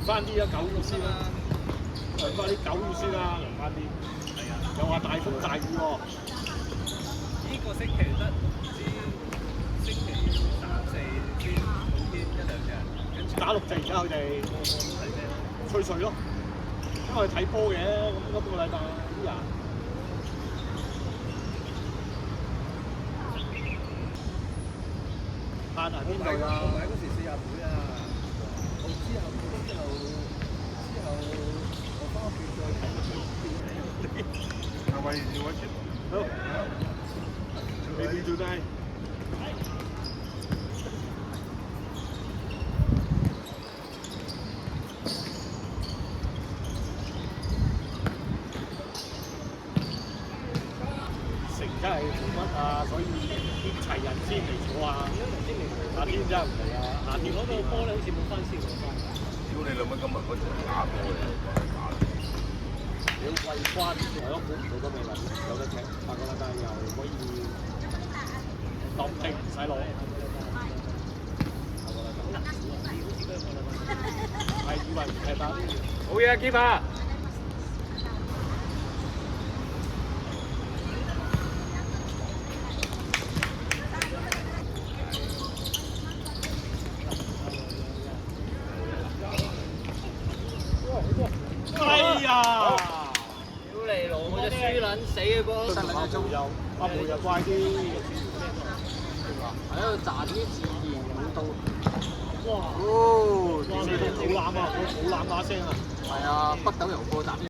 翻啲啊，9月先啦，涼翻啲9月先啦，涼翻啲。係啊，又話大風大雨喎。呢個星期得唔知星期3、4先好天1、2日，跟住打6隻而家佢哋吹水咯，因為睇波嘅咁今個禮拜啲人。限行邊度㗎？我買嗰時40倍啊！我之後我翻屋企再睇。How about you watch it? No. Maybe tonight. 成真係冇乜啊，所以啲齊人先嚟坐啊。夏天真係唔嚟啊！夏天嗰個波咧好似冇翻先喎。屌你老母！今日嗰場打波嚟，你貴關係咯，估唔到今日有得踢，下個禮拜又可以落地唔使攞。係以為唔踢得。好嘢 ，keeper！哎呀！屌你老母！隻輸撚死嘅波，阿梅又阿梅又怪啲，喺度賺啲自然響度。哇！哦，好攬啊，好攬把聲啊！係啊，北斗油貨賺。